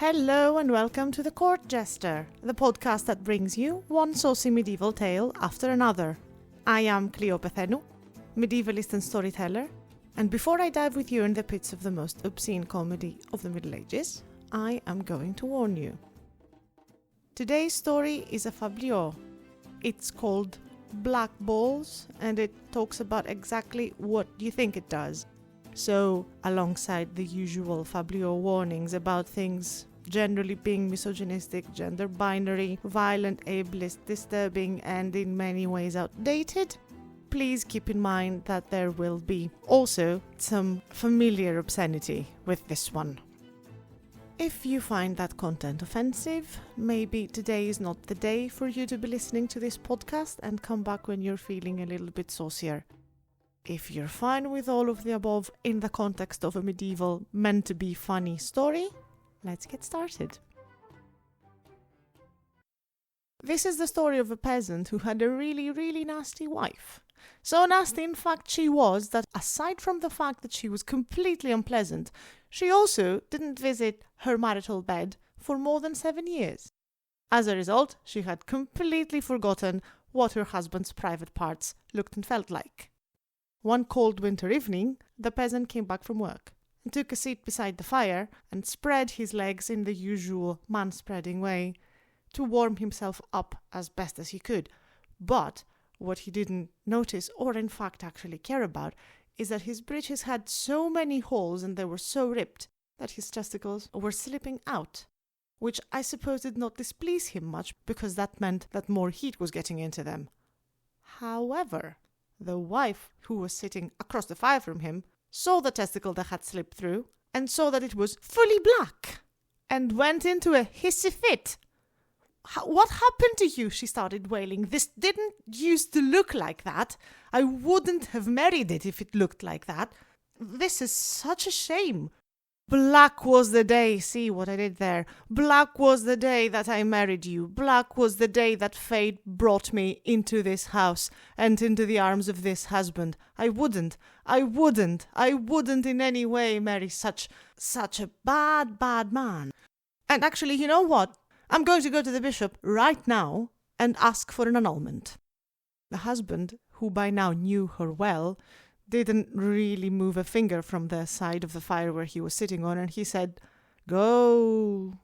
Hello and welcome to The Court Jester, the podcast that brings you one saucy medieval tale after another. I am Cleopatra, medievalist and storyteller, and before I dive with you in the pits of the most obscene comedy of the Middle Ages, I am going to warn you. Today's story is a fabliau. It's called Black Balls, and it talks about exactly what you think it does. So, alongside the usual fabliau warnings about things generally being misogynistic, gender binary, violent, ableist, disturbing, and in many ways outdated, please keep in mind that there will be also some familiar obscenity with this one. If you find that content offensive, maybe today is not the day for you to be listening to this podcast and come back when you're feeling a little bit saucier. If you're fine with all of the above in the context of a medieval, meant-to-be funny story, let's get started. This is the story of a peasant who had a really nasty wife. So nasty, in fact, she was that aside from the fact that she was completely unpleasant, she also didn't visit her marital bed for more than 7 years. As a result, she had completely forgotten what her husband's private parts looked and felt like. One cold winter evening, the peasant came back from work and took a seat beside the fire and spread his legs in the usual man-spreading way to warm himself up as best as he could. But what he didn't notice, or in fact actually care about, is that his breeches had so many holes and they were so ripped that his testicles were slipping out, which I suppose did not displease him much because that meant that more heat was getting into them. However, the wife, who was sitting across the fire from him, saw the testicle that had slipped through and saw that it was fully black and went into a hissy fit. "What happened to you?" she started wailing. "This didn't used to look like that. I wouldn't have married it if it looked like that. This is such a shame. Black was the day," see what I did there? "Black was the day that I married you. Black was the day that fate brought me into this house and into the arms of this husband. I wouldn't in any way marry such a bad man. And actually, you know what? I'm going to go to the bishop right now and ask for an annulment." The husband, who by now knew her well, didn't really move a finger from the side of the fire where he was sitting on, and he said, Go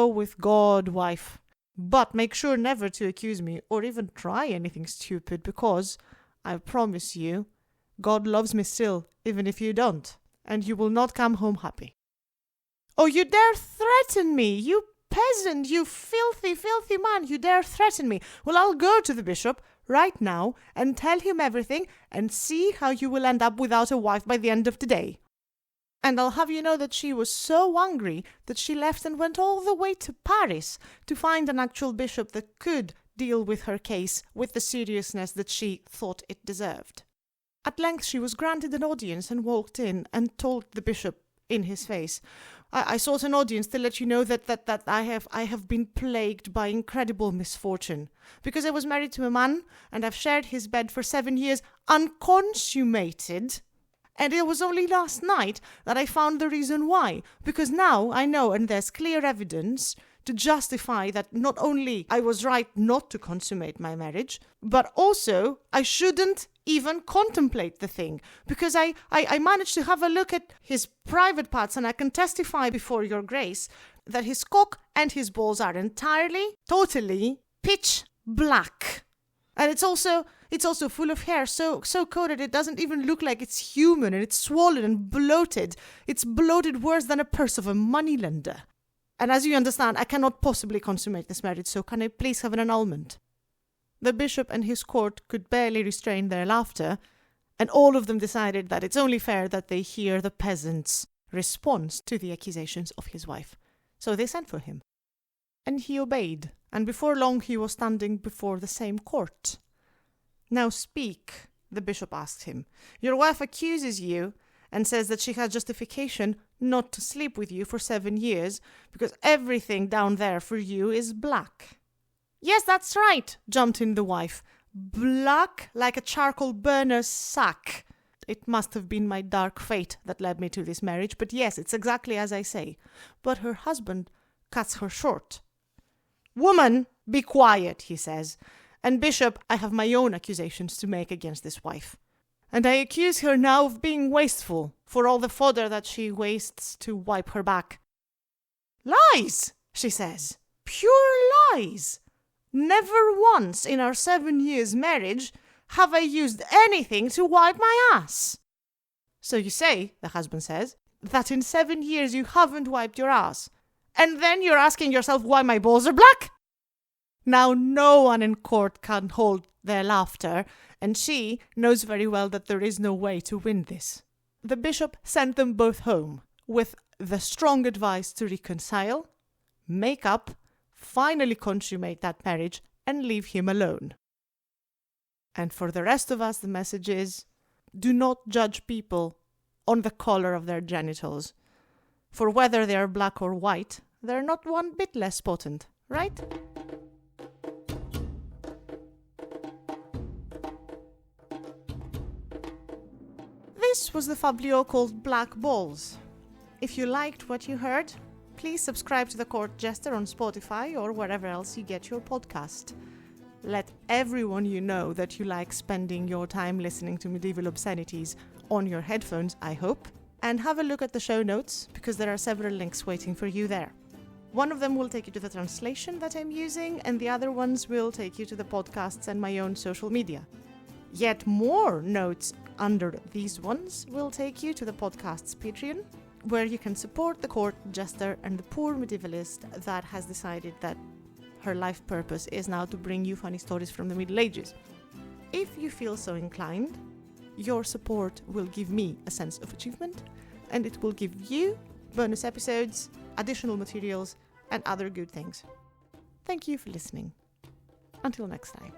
with God, wife. But make sure never to accuse me or even try anything stupid, because I promise you, God loves me still, even if you don't, and you will not come home happy." "Oh, you dare threaten me, you peasant, you filthy man, you dare threaten me. Well, I'll go to the bishop right now and tell him everything and see how you will end up without a wife by the end of the day." And I'll have you know that she was so angry that she left and went all the way to Paris to find an actual bishop that could deal with her case with the seriousness that she thought it deserved. At length she was granted an audience and walked in and told the bishop in his face, I sought an audience to let you know that I have been plagued by incredible misfortune, because I was married to a man and I've shared his bed for 7 years unconsummated, and it was only last night that I found the reason why, because now I know and there's clear evidence to justify that not only I was right not to consummate my marriage, but also I shouldn't even contemplate the thing, because I managed to have a look at his private parts, and I can testify before your grace that his cock and his balls are entirely, totally pitch black. And it's also full of hair, so coated it doesn't even look like it's human, and it's swollen and bloated. It's bloated worse than a purse of a moneylender. And as you understand, I cannot possibly consummate this marriage, so can I please have an annulment?" The bishop and his court could barely restrain their laughter, and all of them decided that it's only fair that they hear the peasant's response to the accusations of his wife. So they sent for him. And he obeyed, and before long he was standing before the same court. "Now speak," the bishop asked him. "Your wife accuses you and says that she has justification not to sleep with you for 7 years because everything down there for you is black." "Yes, that's right," jumped in the wife. "Black like a charcoal burner's sack. It must have been my dark fate that led me to this marriage, but yes, it's exactly as I say." But her husband cuts her short. "Woman, be quiet," he says. "And Bishop, I have my own accusations to make against this wife. And I accuse her now of being wasteful for all the fodder that she wastes to wipe her back." "Lies," she says. "Pure lies. Never once in our 7 years' marriage have I used anything to wipe my ass." "So you say," the husband says, "that in 7 years you haven't wiped your ass. And then you're asking yourself why my balls are black?" Now no one in court can hold their laughter, and she knows very well that there is no way to win this. The bishop sent them both home with the strong advice to reconcile, make up, finally consummate that marriage, and leave him alone. And for the rest of us, the message is, do not judge people on the color of their genitals. For whether they are black or white, they're not one bit less potent, right? This was the fablio called Black Balls. If you liked what you heard, please subscribe to The Court Jester on Spotify or wherever else you get your podcast. Let everyone you know that you like spending your time listening to medieval obscenities on your headphones, I hope. And have a look at the show notes, because there are several links waiting for you there. One of them will take you to the translation that I'm using, and the other ones will take you to the podcasts and my own social media. Yet more notes under these ones will take you to the podcast's Patreon, where you can support the court jester and the poor medievalist that has decided that her life purpose is now to bring you funny stories from the Middle Ages. If you feel so inclined, your support will give me a sense of achievement, and it will give you bonus episodes, additional materials, and other good things. Thank you for listening. Until next time.